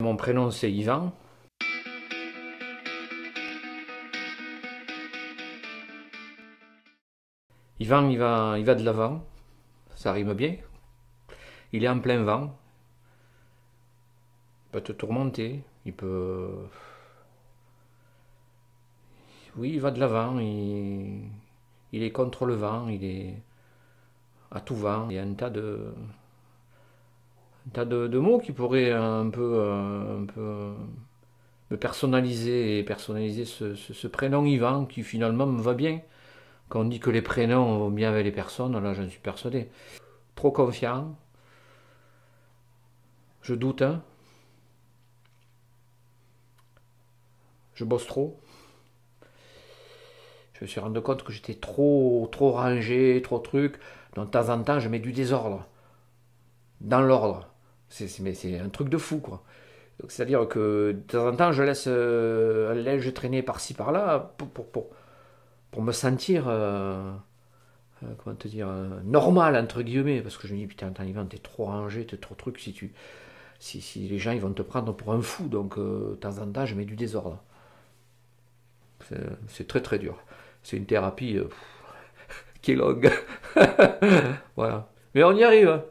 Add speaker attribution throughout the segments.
Speaker 1: Mon prénom c'est Yvan. Yvan il va de l'avant, ça rime bien. Il est en plein vent, il peut te tourmenter, il peut... Oui, il va de l'avant, il est contre le vent, il est à tout vent. Il y a un tas de mots qui pourraient un peu me personnaliser et personnaliser ce prénom Yvan qui finalement me va bien. Quand on dit que les prénoms vont bien avec les personnes, là j'en suis persuadé. Trop confiant, je doute, hein, je bosse trop. Je me suis rendu compte que j'étais trop rangé, trop truc. Donc de temps en temps, je mets du désordre dans l'ordre. Mais c'est un truc de fou, quoi. C'est-à-dire que de temps en temps, je laisse un linge traîner par-ci par-là pour me sentir, comment te dire, normal, entre guillemets. Parce que je me dis, putain, attends, Yvan, t'es trop rangé, t'es trop truc. Si les gens ils vont te prendre pour un fou, donc de temps en temps, je mets du désordre. C'est très très dur. C'est une thérapie qui est longue. Voilà. Mais on y arrive, hein.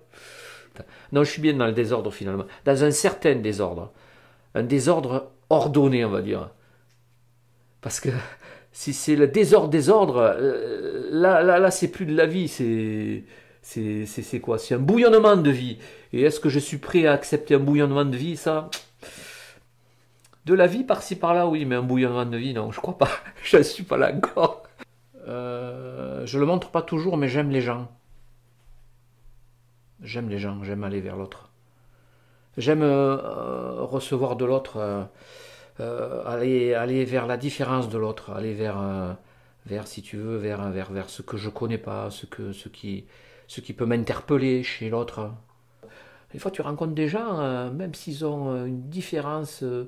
Speaker 1: Non, je suis bien dans le désordre finalement. Dans un certain désordre. Un désordre ordonné, on va dire. Parce que si c'est le désordre, là, c'est plus de la vie. C'est quoi? C'est un bouillonnement de vie. Et est-ce que je suis prêt à accepter un bouillonnement de vie, ça? De la vie par-ci par-là, oui, mais un bouillonnement de vie, non, je crois pas. Je ne suis pas là encore. Je le montre pas toujours, mais j'aime les gens. J'aime les gens, j'aime aller vers l'autre. J'aime recevoir de l'autre, aller vers la différence de l'autre, aller vers, si tu veux, vers ce que je connais pas, ce qui peut m'interpeller chez l'autre. Des fois, tu rencontres des gens, même s'ils ont une différence de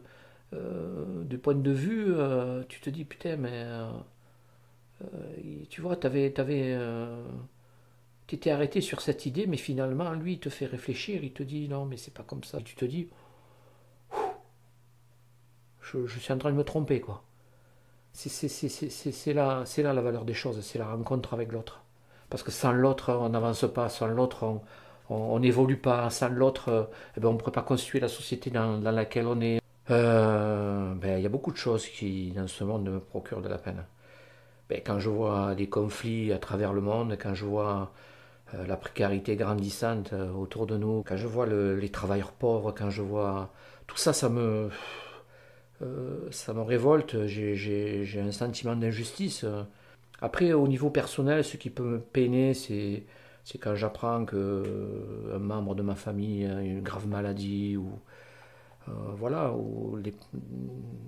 Speaker 1: point de vue, tu te dis, putain, mais tu vois, t'étais arrêté sur cette idée, mais finalement, lui, il te fait réfléchir, il te dit, non, mais c'est pas comme ça. Et tu te dis, je suis en train de me tromper, quoi. C'est là la valeur des choses, c'est la rencontre avec l'autre. Parce que sans l'autre, on n'avance pas, sans l'autre, on n'évolue pas, sans l'autre, eh ben, on ne pourrait pas construire la société dans laquelle on est. Ben, il y a beaucoup de choses qui, dans ce monde, me procurent de la peine. Ben, quand je vois des conflits à travers le monde, quand je vois la précarité grandissante autour de nous, quand je vois les travailleurs pauvres, quand je vois tout ça, ça me révolte. J'ai un sentiment d'injustice. Après, au niveau personnel, ce qui peut me peiner, c'est quand j'apprends que un membre de ma famille a une grave maladie ou voilà, ou les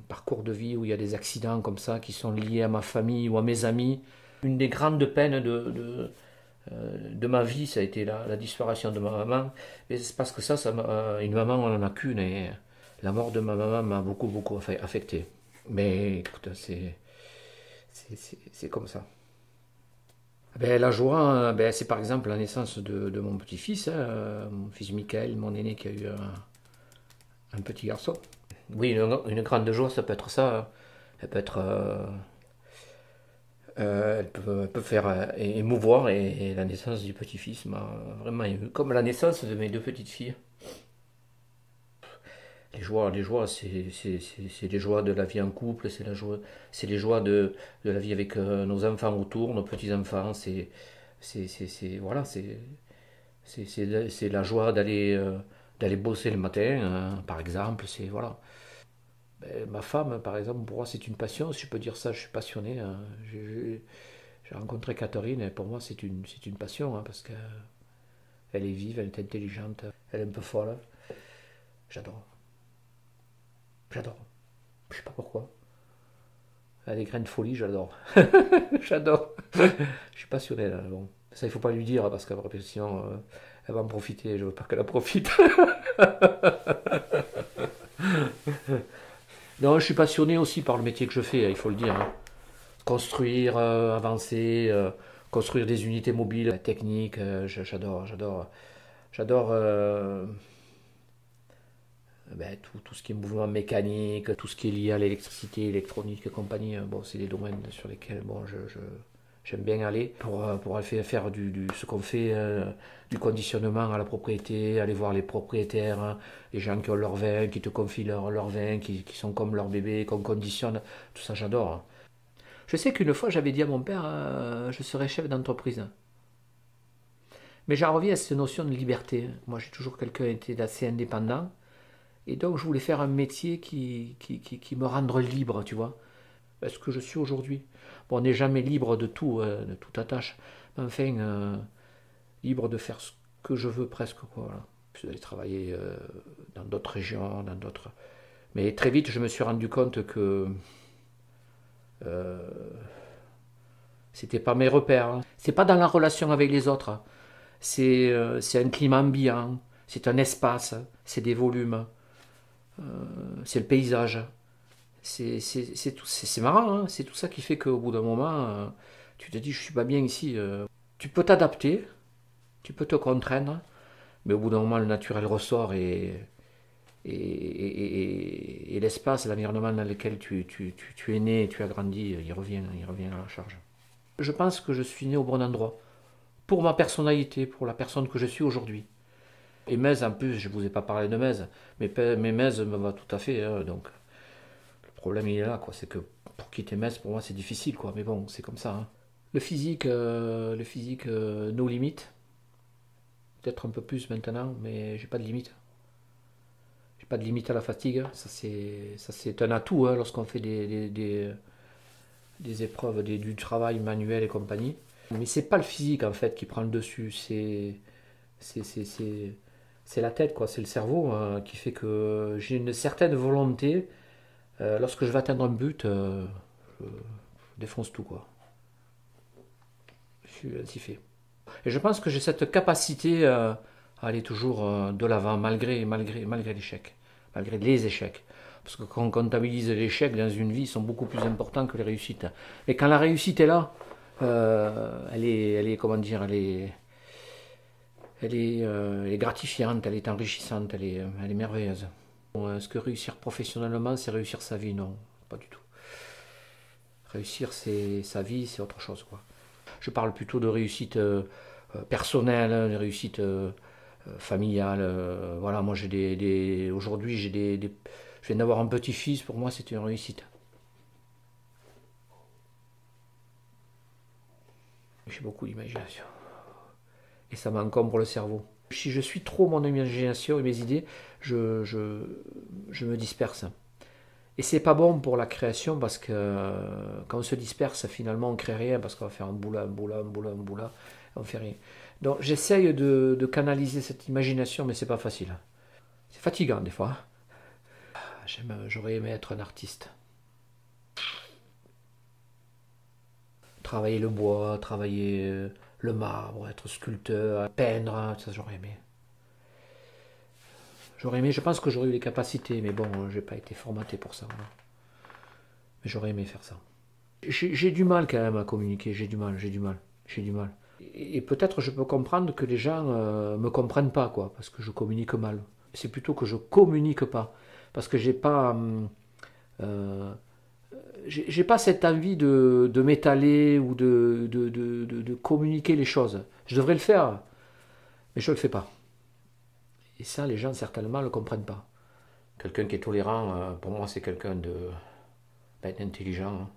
Speaker 1: parcours de vie où il y a des accidents comme ça qui sont liés à ma famille ou à mes amis. Une des grandes peines de ma vie, ça a été la disparition de ma maman. Mais c'est parce que une maman, on n'en a qu'une. Et la mort de ma maman m'a beaucoup, beaucoup affecté. Mais écoute, c'est comme ça. Ben, la joie, ben, c'est par exemple la naissance de mon petit-fils, hein, mon fils Michael, mon aîné qui a eu un petit garçon. Oui, une grande joie, ça peut être ça. Elle peut être, elle peut faire émouvoir et la naissance du petit-fils m'a vraiment ému. Comme la naissance de mes deux petites filles. Les joies, c'est les joies de la vie en couple, c'est les joies de la vie avec nos enfants autour, nos petits-enfants. Voilà, c'est la joie d'aller bosser le matin, hein, par exemple. C'est voilà. Ben, ma femme, par exemple, pour moi, c'est une passion. Si je peux dire ça, je suis passionné, hein. J'ai rencontré Catherine et pour moi, c'est une passion, hein, parce qu'elle est vive, elle est intelligente, elle est un peu folle. J'adore. J'adore. Je sais pas pourquoi. Elle a des grains de folie, j'adore. J'adore. Je suis passionné là. Bon. Ça, il faut pas lui dire parce qu'après, sinon, elle va en profiter. Je veux pas qu'elle en profite. Non, je suis passionné aussi par le métier que je fais, il faut le dire, hein. Construire, avancer, construire des unités mobiles, techniques, j'adore, j'adore. J'adore ben, tout ce qui est mouvement mécanique, tout ce qui est lié à l'électricité, électronique et compagnie. Bon, c'est des domaines sur lesquels bon, j'aime bien aller pour faire ce qu'on fait, du conditionnement à la propriété, aller voir les propriétaires, hein, les gens qui ont leur vin, qui te confient leur vin, qui sont comme leur bébé, qu'on conditionne. Tout ça, j'adore, hein. Je sais qu'une fois, j'avais dit à mon père, je serai chef d'entreprise. Mais j'en reviens à cette notion de liberté. Moi, j'ai toujours quelqu'un été d'assez indépendant. Et donc, je voulais faire un métier qui me rende libre, tu vois. Est-ce que je suis aujourd'hui? Bon, on n'est jamais libre de tout, de toute tâche. Mais enfin, libre de faire ce que je veux presque, quoi. Voilà. Je suis allé travailler dans d'autres régions, dans d'autres... Mais très vite, je me suis rendu compte que c'était pas mes repères, hein. C'est pas dans la relation avec les autres. C'est un climat ambiant, c'est un espace, c'est des volumes, c'est le paysage. C'est marrant, hein. C'est tout ça qui fait qu'au bout d'un moment, tu te dis je suis pas bien ici. Tu peux t'adapter, tu peux te contraindre, mais au bout d'un moment le naturel ressort et l'espace, l'environnement dans lequel tu es né, tu as grandi, il revient à la charge. Je pense que je suis né au bon endroit, pour ma personnalité, pour la personne que je suis aujourd'hui. Et Metz, en plus, je ne vous ai pas parlé de Metz, mais Metz me va tout à fait, hein, donc le problème il est là, quoi, c'est que pour quitter Metz, pour moi c'est difficile, quoi, mais bon, c'est comme ça, hein. Le physique, nos limites, peut-être un peu plus maintenant, mais j'ai pas de limite. J'ai pas de limite à la fatigue, ça c'est un atout, hein, lorsqu'on fait des épreuves, du travail manuel et compagnie. Mais c'est pas le physique en fait qui prend le dessus, c'est la tête, quoi, c'est le cerveau, hein, qui fait que j'ai une certaine volonté. Lorsque je vais atteindre un but, je défonce tout, quoi. Je suis ainsi fait. Et je pense que j'ai cette capacité à aller toujours de l'avant malgré l'échec, malgré les échecs. Parce que quand on comptabilise les échecs dans une vie, ils sont beaucoup plus importants que les réussites. Et quand la réussite est là, elle est, comment dire, elle est gratifiante, elle est enrichissante, elle est merveilleuse. Bon, est-ce que réussir professionnellement, c'est réussir sa vie? Non, pas du tout. Réussir, c'est sa vie, c'est autre chose, quoi. Je parle plutôt de réussite personnelle, de réussite familiale. Voilà, moi aujourd'hui, je viens d'avoir un petit-fils, pour moi, c'était une réussite. J'ai beaucoup d'imagination. Et ça m'encombre le cerveau. Si je suis trop mon imagination et mes idées, je me disperse. Et c'est pas bon pour la création parce que quand on se disperse, finalement, on crée rien parce qu'on va faire un boula, on fait rien. Donc j'essaye de canaliser cette imagination, mais c'est pas facile. C'est fatigant des fois. J'aurais aimé être un artiste. Travailler le bois, travailler le marbre, être sculpteur, peindre, ça j'aurais aimé. J'aurais aimé, je pense que j'aurais eu les capacités, mais bon, j'ai pas été formaté pour ça. Voilà. Mais j'aurais aimé faire ça. J'ai du mal quand même à communiquer, j'ai du mal. Et peut-être je peux comprendre que les gens me comprennent pas, quoi, parce que je communique mal. C'est plutôt que je communique pas, parce que j'ai pas cette envie de m'étaler ou de communiquer les choses. Je devrais le faire, mais je le fais pas. Et ça, les gens certainement ne le comprennent pas. Quelqu'un qui est tolérant, pour moi, c'est quelqu'un d'intelligent, hein.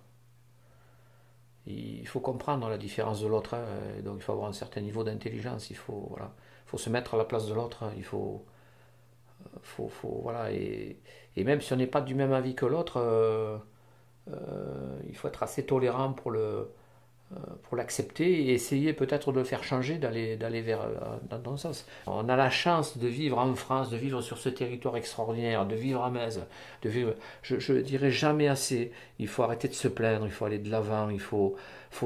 Speaker 1: Il faut comprendre la différence de l'autre, hein, donc il faut avoir un certain niveau d'intelligence. Voilà, faut se mettre à la place de l'autre. Hein, voilà, et même si on n'est pas du même avis que l'autre, il faut être assez tolérant pour l'accepter et essayer peut-être de le faire changer, d'aller vers dans le sens. On a la chance de vivre en France, de vivre sur ce territoire extraordinaire, de vivre à Metz, de vivre. Je dirais jamais assez. Il faut arrêter de se plaindre, il faut aller de l'avant, il faut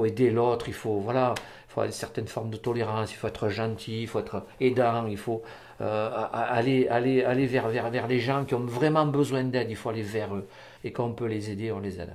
Speaker 1: aider l'autre, il faut avoir une certaine forme de tolérance, il faut être gentil, il faut être aidant, il faut aller vers les gens qui ont vraiment besoin d'aide, il faut aller vers eux. Et quand on peut les aider, on les aide.